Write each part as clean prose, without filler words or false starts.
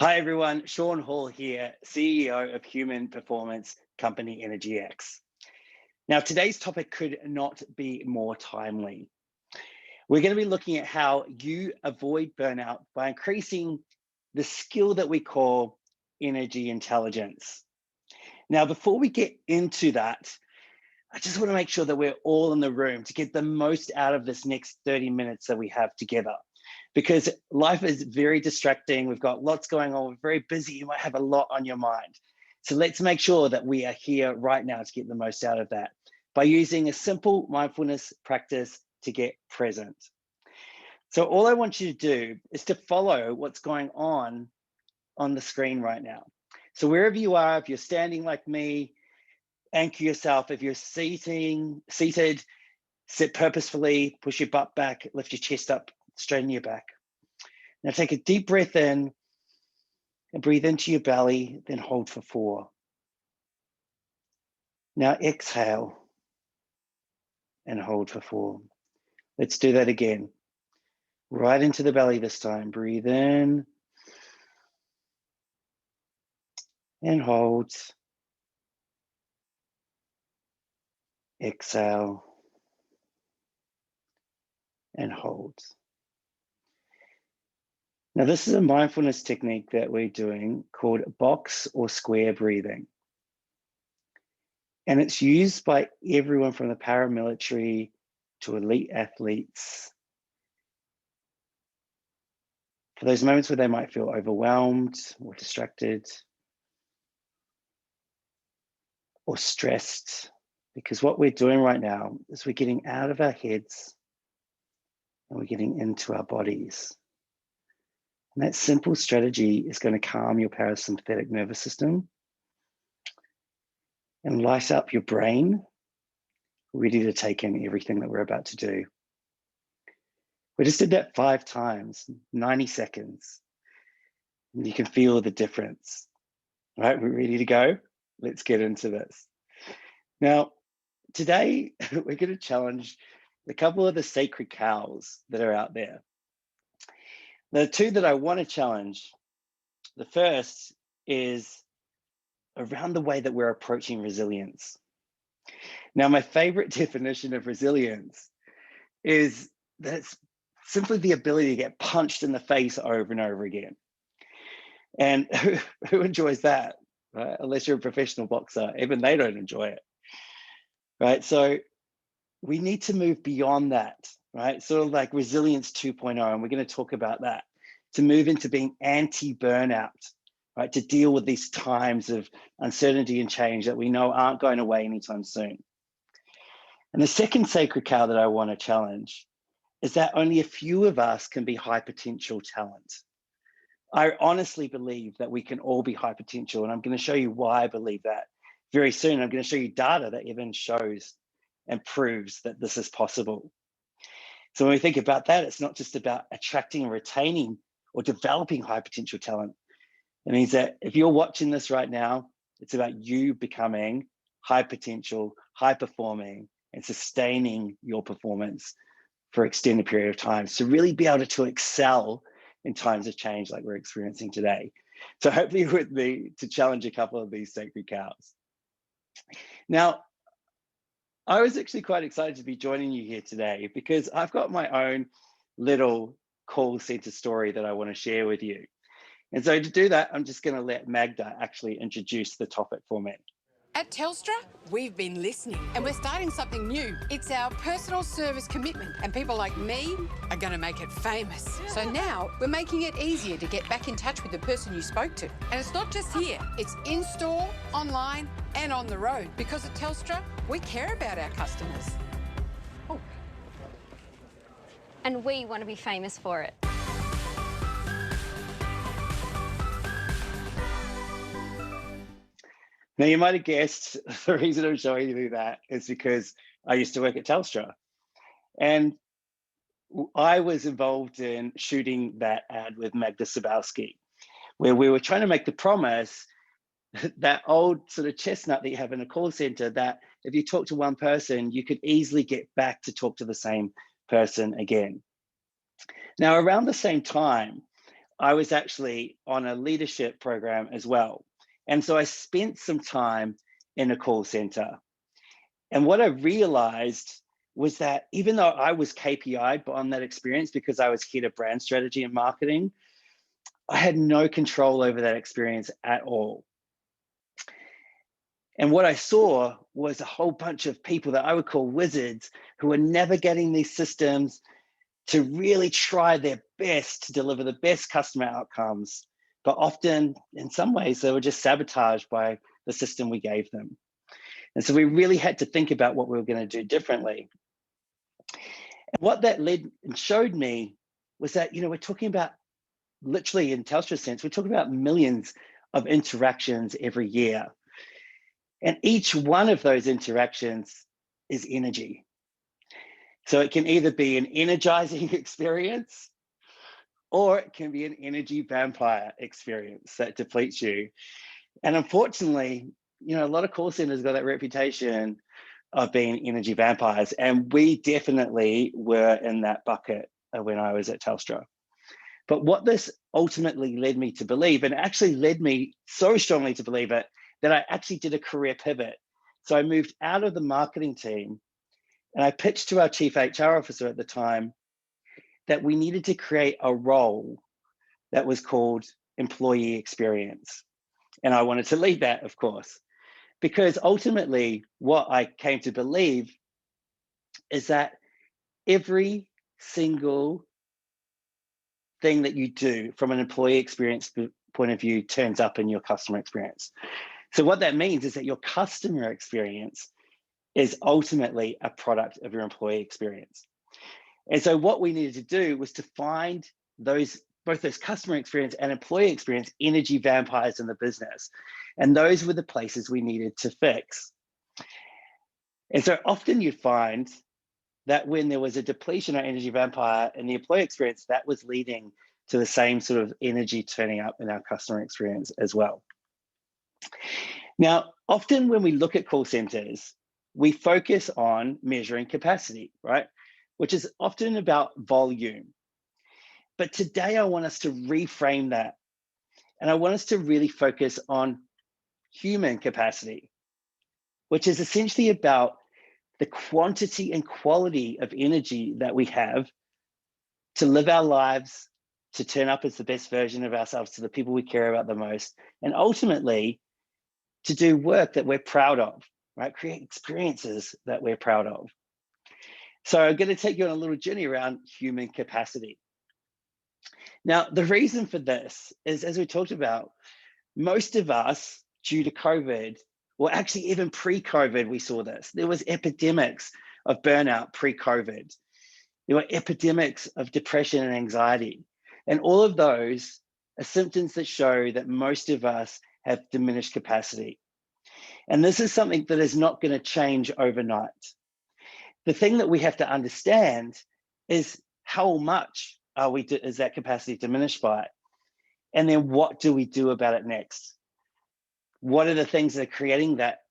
Hi everyone, Sean Hall here, CEO of human performance company EnergyX. Now today's topic could not be more timely. We're going to be looking at how you avoid burnout by increasing the skill that we call energy intelligence. Now before we get into that, I just want to make sure that we're all in the room to get the most out of this next 30 minutes that we have together. Because life is very distracting. We've got lots going on. We're very busy. You might have a lot on your mind. So let's make sure that we are here right now to get the most out of that by using a simple mindfulness practice to get present. So all I want you to do is to follow what's going on the screen right now. So wherever you are, if you're standing like me, anchor yourself. If you're seated, sit purposefully, push your butt back, lift your chest up, straighten your back. Now take a deep breath in and breathe into your belly, then hold for 4. Now exhale and hold for 4. Let's do that again. Right into the belly this time. Breathe in and hold. Exhale and hold. Now this is a mindfulness technique that we're doing called box or square breathing. And it's used by everyone from the paramilitary to elite athletes for those moments where they might feel overwhelmed or distracted or stressed. Because what we're doing right now is we're getting out of our heads and we're getting into our bodies. And that simple strategy is going to calm your parasympathetic nervous system and light up your brain, ready to take in everything that we're about to do. We just did that 5 times, 90 seconds. And you can feel the difference. All right, we're ready to go. Let's get into this. Now, today we're going to challenge a couple of the sacred cows that are out there. The 2 that I want to challenge, the first is around the way that we're approaching resilience. Now, my favorite definition of resilience is that it's simply the ability to get punched in the face over and over again. And who enjoys that, right? Unless you're a professional boxer, even they don't enjoy it, right? So we need to move beyond that, right? Sort of like resilience 2.0, and we're going to talk about that, to move into being anti-burnout, right? To deal with these times of uncertainty and change that we know aren't going away anytime soon. And the second sacred cow that I want to challenge is that only a few of us can be high potential talent. I honestly believe that we can all be high potential, and I'm going to show you why I believe that very soon. I'm going to show you data that even shows and proves that this is possible. So when we think about that, it's not just about attracting and retaining or developing high potential talent. It means that if you're watching this right now, it's about you becoming high potential, high performing, and sustaining your performance for an extended period of time. So really be able to excel in times of change like we're experiencing today. So hopefully you're with me to challenge a couple of these sacred cows. Now, I was actually quite excited to be joining you here today because I've got my own little call center story that I want to share with you. And so to do that, I'm just going to let Magda actually introduce the topic for me. At Telstra, we've been listening and we're starting something new. It's our personal service commitment, and people like me are going to make it famous. So now we're making it easier to get back in touch with the person you spoke to. And it's not just here, it's in-store, online and on the road, because at Telstra, we care about our customers. Oh. And we want to be famous for it. Now, you might have guessed the reason I'm showing you that is because I used to work at Telstra. And I was involved in shooting that ad with Magda Sabowski, where we were trying to make the promise, that old sort of chestnut that you have in a call center, that if you talk to one person, you could easily get back to talk to the same person again. Now, around the same time, I was actually on a leadership program as well. And so I spent some time in a call center. And what I realized was that even though I was KPI'd on that experience because I was head of brand strategy and marketing, I had no control over that experience at all. And what I saw was a whole bunch of people that I would call wizards who were navigating these systems to really try their best to deliver the best customer outcomes. But often, in some ways, they were just sabotaged by the system we gave them. And so we really had to think about what we were going to do differently. And what that led and showed me was that, we're talking about, literally in Telstra's sense, we're talking about millions of interactions every year. And each one of those interactions is energy. So it can either be an energizing experience or it can be an energy vampire experience that depletes you. And unfortunately, a lot of call centers got that reputation of being energy vampires. And we definitely were in that bucket when I was at Telstra. But what this ultimately led me to believe, and actually led me so strongly to believe it, that I actually did a career pivot. So I moved out of the marketing team and I pitched to our chief HR officer at the time that we needed to create a role that was called employee experience. And I wanted to lead that, of course, because ultimately what I came to believe is that every single thing that you do from an employee experience point of view turns up in your customer experience. So what that means is that your customer experience is ultimately a product of your employee experience. And so what we needed to do was to find both those customer experience and employee experience energy vampires in the business. And those were the places we needed to fix. And so often you'd find that when there was a depletion or energy vampire in the employee experience, that was leading to the same sort of energy turning up in our customer experience as well. Now, often when we look at call centers, we focus on measuring capacity, right? Which is often about volume. But today I want us to reframe that. And I want us to really focus on human capacity, which is essentially about the quantity and quality of energy that we have to live our lives, to turn up as the best version of ourselves to the people we care about the most, and ultimately to do work that we're proud of, right? Create experiences that we're proud of. So I'm going to take you on a little journey around human capacity. Now, the reason for this is, as we talked about, most of us, due to COVID, well, actually even pre-COVID, we saw this. There was epidemics of burnout pre-COVID. There were epidemics of depression and anxiety. And all of those are symptoms that show that most of us have diminished capacity. And this is something that is not going to change overnight. The thing that we have to understand is how much is that capacity diminished by? And then what do we do about it next? What are the things that are creating that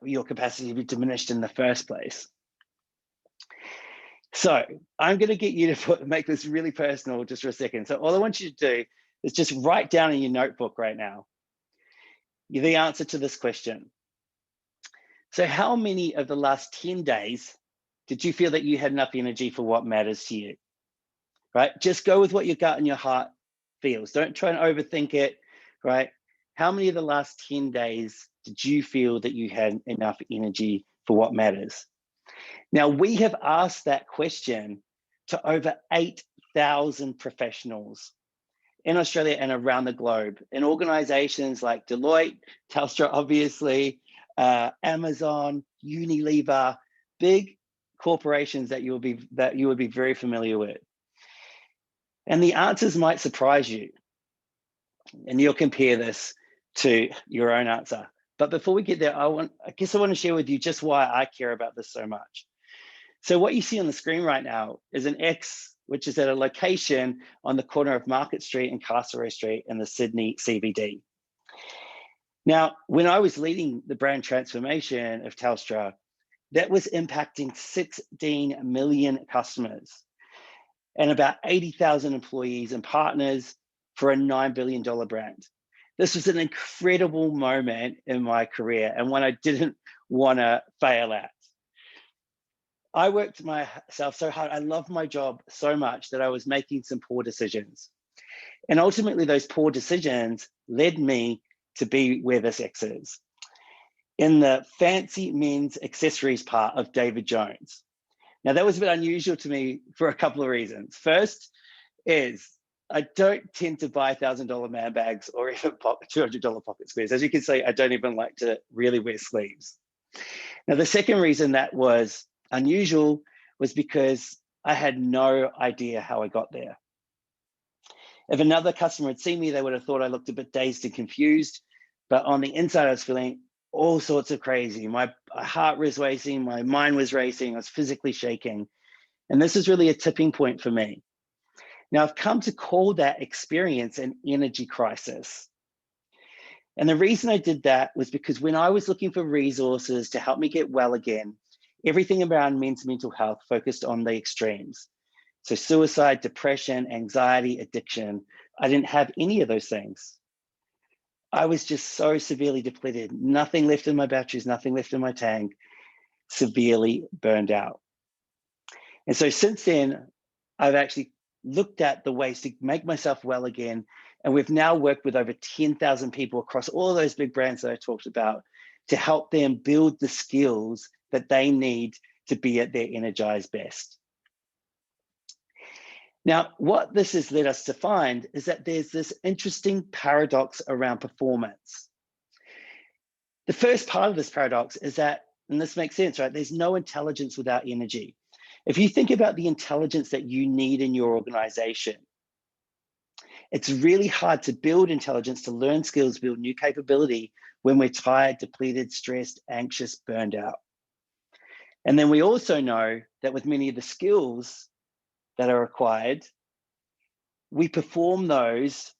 your capacity to be diminished in the first place? So I'm going to get you to make this really personal just for a second. So all I want you to do is just write down in your notebook right now the answer to this question. So how many of the last 10 days did you feel that you had enough energy for what matters to you? Right? Just go with what your gut and your heart feels. Don't try and overthink it, right? How many of the last 10 days did you feel that you had enough energy for what matters? Now, we have asked that question to over 8,000 professionals in Australia and around the globe, in organizations like Deloitte, Telstra, obviously, Amazon, Unilever, big corporations that you would be very familiar with. And the answers might surprise you. And you'll compare this to your own answer. But before we get there, I guess I want to share with you just why I care about this so much. So what you see on the screen right now is an X, which is at a location on the corner of Market Street and Castlereagh Street in the Sydney CBD. Now, when I was leading the brand transformation of Telstra, that was impacting 16 million customers. and about 80,000 employees and partners for a $9 billion brand. This was an incredible moment in my career and one I didn't want to fail at. I worked myself so hard. I loved my job so much that I was making some poor decisions. And ultimately, those poor decisions led me to be where this X is, in the fancy men's accessories part of David Jones. Now, that was a bit unusual to me for a couple of reasons. First is I don't tend to buy $1,000 man bags or even $200 pocket squares. As you can see, I don't even like to really wear sleeves. Now, the second reason that was unusual was because I had no idea how I got there. If another customer had seen me, they would have thought I looked a bit dazed and confused. But on the inside, I was feeling all sorts of crazy. My heart was racing, my mind was racing, I was physically shaking. And this is really a tipping point for me. Now, I've come to call that experience an energy crisis. And the reason I did that was because when I was looking for resources to help me get well again, everything around men's mental health focused on the extremes. So suicide, depression, anxiety, addiction. I didn't have any of those things. I was just so severely depleted, nothing left in my batteries, nothing left in my tank, severely burned out. And so since then, I've actually looked at the ways to make myself well again. And we've now worked with over 10,000 people across all those big brands that I talked about to help them build the skills that they need to be at their energized best. Now, what this has led us to find is that there's this interesting paradox around performance. The first part of this paradox is that, and this makes sense, right? There's no intelligence without energy. If you think about the intelligence that you need in your organization, it's really hard to build intelligence, to learn skills, build new capability when we're tired, depleted, stressed, anxious, burned out. And then we also know that with many of the skills that are required, we perform those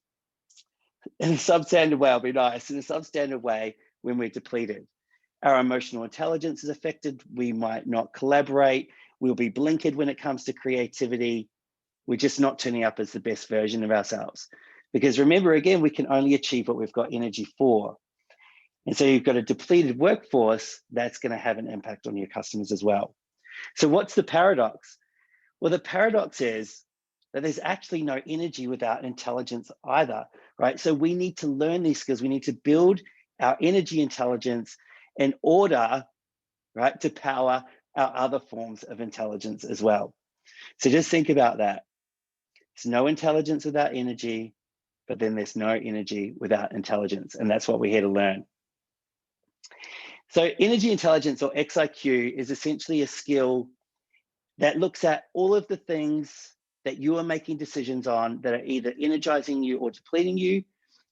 in a substandard way. I'll be nice, in a substandard way when we're depleted. Our emotional intelligence is affected. We might not collaborate. We'll be blinkered when it comes to creativity. We're just not turning up as the best version of ourselves. Because remember, again, we can only achieve what we've got energy for. And so you've got a depleted workforce that's going to have an impact on your customers as well. So what's the paradox? Well, the paradox is that there's actually no energy without intelligence either, right? So we need to learn these skills. We need to build our energy intelligence in order, right, to power our other forms of intelligence as well. So just think about that. There's no intelligence without energy, but then there's no energy without intelligence. And that's what we're here to learn. So energy intelligence, or XIQ, is essentially a skill that looks at all of the things that you are making decisions on that are either energizing you or depleting you,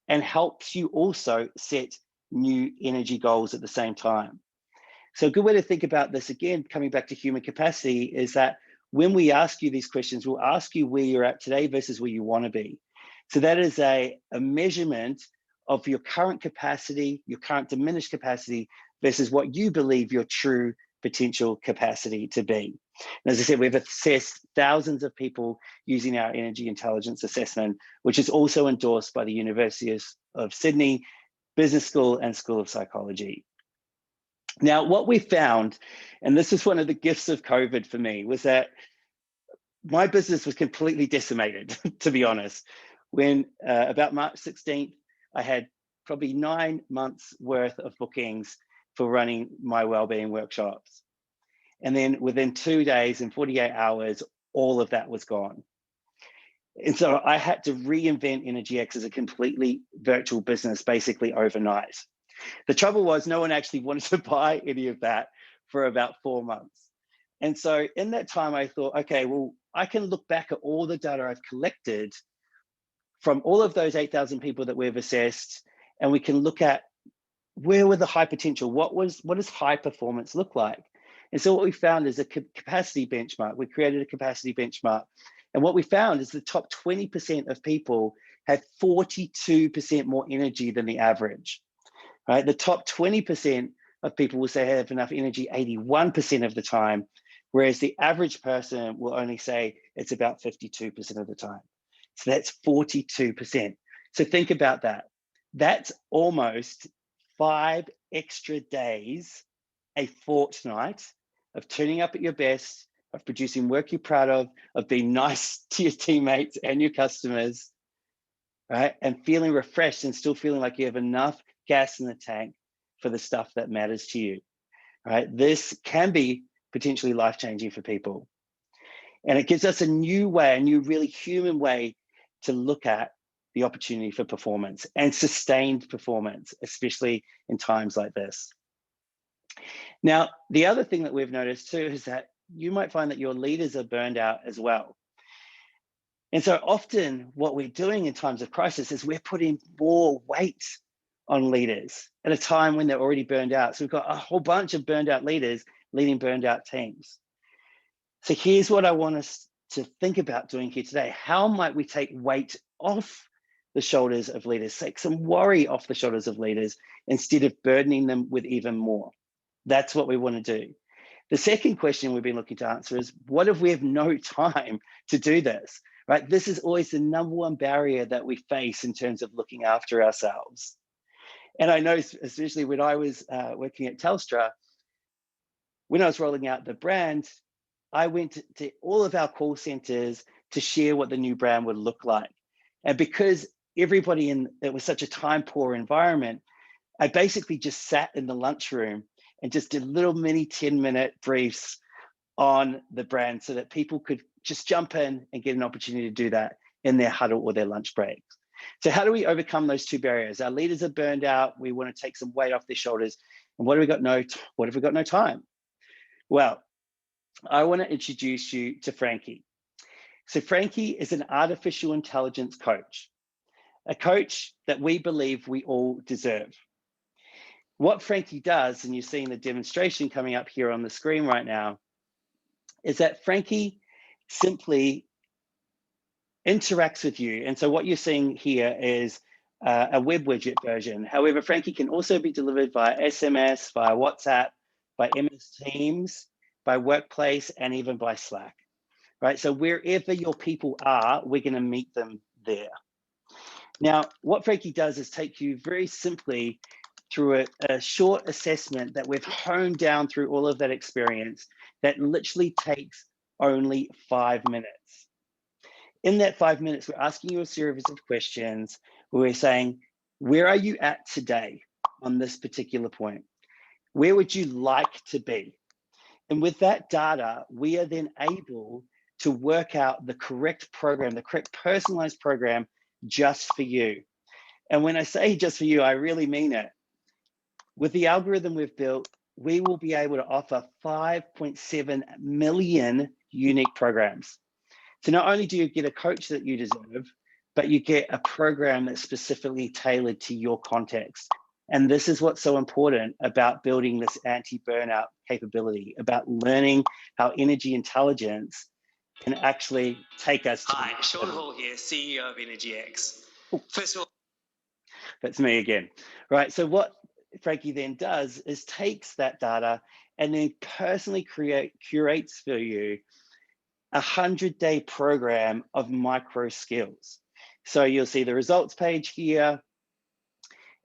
and helps you also set new energy goals at the same time. So a good way to think about this, again, coming back to human capacity, is that when we ask you these questions, we'll ask you where you're at today versus where you want to be. So that is a measurement of your current capacity, your current diminished capacity, versus what you believe your true potential capacity to be. And as I said, we've assessed thousands of people using our energy intelligence assessment, which is also endorsed by the University of Sydney Business School and School of Psychology. Now, what we found, and this is one of the gifts of COVID for me, was that my business was completely decimated, to be honest. When about March 16th, I had probably 9 months worth of bookings for running my wellbeing workshops. And then within 2 days and 48 hours, all of that was gone. And so I had to reinvent EnergyX as a completely virtual business, basically overnight. The trouble was no one actually wanted to buy any of that for about 4 months. And so in that time, I thought, okay, well, I can look back at all the data I've collected from all of those 8,000 people that we've assessed, and we can look at where were the high potential, what does high performance look like? And so what we found is a capacity benchmark. We created a capacity benchmark. And what we found is the top 20% of people have 42% more energy than the average, right? The top 20% of people will say they have enough energy 81% of the time, whereas the average person will only say it's about 52% of the time. So that's 42%. So think about that. That's almost 5 extra days a fortnight of turning up at your best, of producing work you're proud of being nice to your teammates and your customers, right? And feeling refreshed and still feeling like you have enough gas in the tank for the stuff that matters to you, right? This can be potentially life-changing for people. And it gives us a new way, a new really human way to look at the opportunity for performance and sustained performance, especially in times like this. Now, the other thing that we've noticed too is that you might find that your leaders are burned out as well. And so often what we're doing in times of crisis is we're putting more weight on leaders at a time when they're already burned out. So we've got a whole bunch of burned out leaders leading burned out teams. So here's what I want us to think about doing here today. How might we take weight off the shoulders of leaders, take some worry off the shoulders of leaders instead of burdening them with even more? That's what we want to do. The second question we've been looking to answer is, what if we have no time to do this, right? This is always the number one barrier that we face in terms of looking after ourselves. And I know, especially when I was working at Telstra, when I was rolling out the brand, I went to all of our call centers to share what the new brand would look like. And because everybody it was such a time poor environment, I basically just sat in the lunchroom and just did little mini 10-minute briefs on the brand so that people could just jump in and get an opportunity to do that in their huddle or their lunch breaks. So how do we overcome those two barriers? Our leaders are burned out. We want to take some weight off their shoulders. And what have we got no time? Well, I want to introduce you to Frankie. So Frankie is an artificial intelligence coach, a coach that we believe we all deserve. What Frankie does, and you're seeing the demonstration coming up here on the screen right now, is that Frankie simply interacts with you. And so what you're seeing here is a web widget version. However, Frankie can also be delivered via SMS, via WhatsApp, by MS Teams, by Workplace, and even by Slack, right? So wherever your people are, we're going to meet them there. Now, what Frankie does is take you very simply through a short assessment that we've honed down through all of that experience that literally takes only 5 minutes. In that 5 minutes, we're asking you a series of questions where we're saying, where are you at today on this particular point? Where would you like to be? And with that data, we are then able to work out the correct program, the correct personalized program just for you. And when I say just for you, I really mean it. With the algorithm we've built, we will be able to offer 5.7 million unique programs. So not only do you get a coach that you deserve, but you get a program that's specifically tailored to your context. And this is what's so important about building this anti-burnout capability, about learning how energy intelligence can actually take us to— Hi, Sean Hall here, CEO of EnergyX. First of all, that's me again, right? So what Frankie then does is takes that data and then personally curates for you a 100-day program of micro skills. So you'll see the results page here.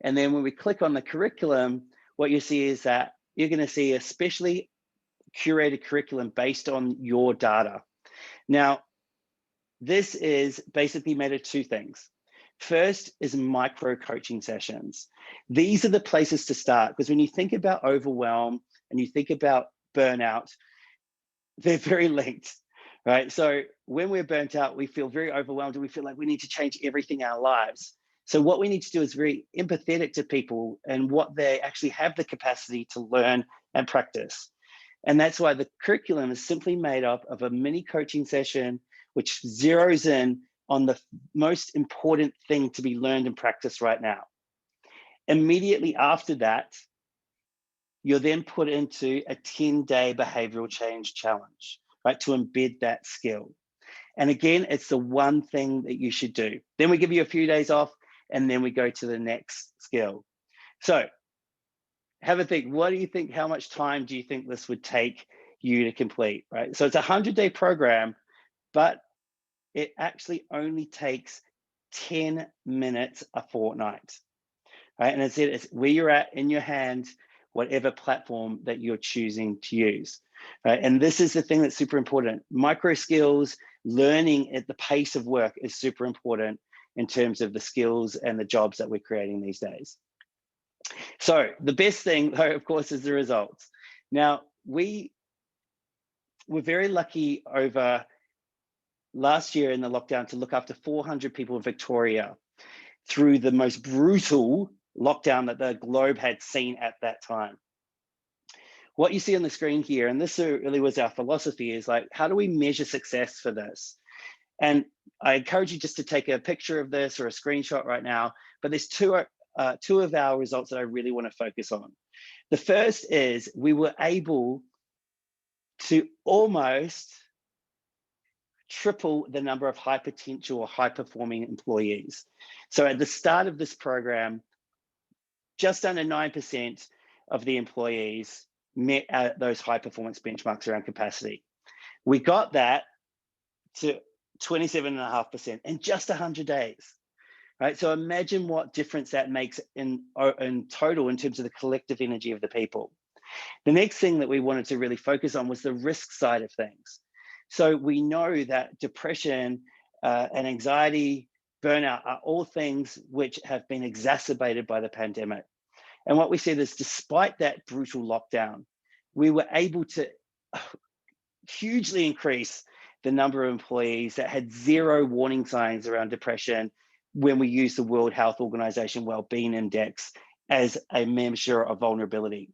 And then when we click on the curriculum, what you see is that you're going to see a specially curated curriculum based on your data. Now, this is basically made of two things. First is micro coaching sessions. These are the places to start, because when you think about overwhelm and you think about burnout, they're very linked, right? So when we're burnt out, we feel very overwhelmed and we feel like we need to change everything in our lives. So what we need to do is very empathetic to people and what they actually have the capacity to learn and practice. And that's why the curriculum is simply made up of a mini coaching session, which zeroes in on the most important thing to be learned and practiced right now. Immediately after that, you're then put into a 10-day behavioral change challenge, right, to embed that skill. And again, it's the one thing that you should do. Then we give you a few days off, and then we go to the next skill. So have a think. What do you think? How much time do you think this would take you to complete, right? So it's a 100-day program, but it actually only takes 10 minutes a fortnight, right? And it's where you're at in your hand, whatever platform that you're choosing to use, right? And this is the thing that's super important. Micro skills, learning at the pace of work is super important in terms of the skills and the jobs that we're creating these days. So the best thing, though, of course, is the results. Now, we were very lucky over last year in the lockdown to look after 400 people in Victoria through the most brutal lockdown that the globe had seen at that time. What you see on the screen here, and this really was our philosophy, is like, how do we measure success for this? And I encourage you just to take a picture of this or a screenshot right now, but there's two of our results that I really want to focus on. The first is we were able to almost triple the number of high potential or high performing employees. So at the start of this program, just under 9% of the employees met those high performance benchmarks around capacity. We got that to 27.5% in just 100 days, right? So imagine what difference that makes in total in terms of the collective energy of the people. The next thing that we wanted to really focus on was the risk side of things. So we know that depression and anxiety, burnout are all things which have been exacerbated by the pandemic. And what we said is, despite that brutal lockdown, we were able to hugely increase the number of employees that had zero warning signs around depression when we used the World Health Organization Wellbeing Index as a measure of vulnerability.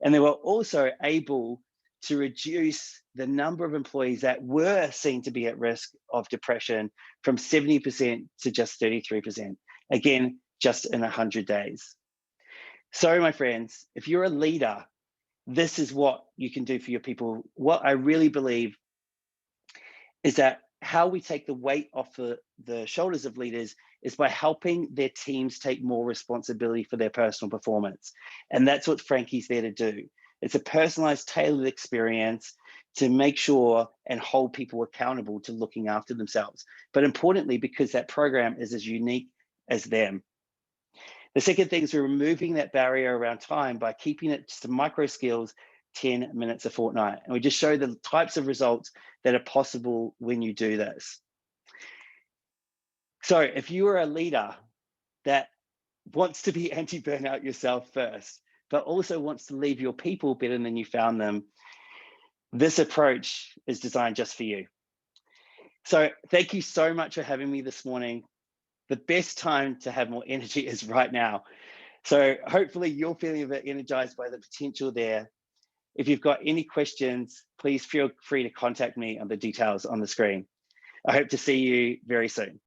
And they were also able to reduce the number of employees that were seen to be at risk of depression from 70% to just 33%. Again, just in 100 days. So my friends, if you're a leader, this is what you can do for your people. What I really believe is that how we take the weight off the shoulders of leaders is by helping their teams take more responsibility for their personal performance. And that's what Frankie's there to do. It's a personalized, tailored experience to make sure and hold people accountable to looking after themselves. But importantly, because that program is as unique as them. The second thing is we're removing that barrier around time by keeping it to micro skills, 10 minutes a fortnight. And we just show the types of results that are possible when you do this. So if you are a leader that wants to be anti-burnout yourself first, but also wants to leave your people better than you found them, this approach is designed just for you. So thank you so much for having me this morning. The best time to have more energy is right now. So hopefully you're feeling a bit energized by the potential there. If you've got any questions, please feel free to contact me on the details on the screen. I hope to see you very soon.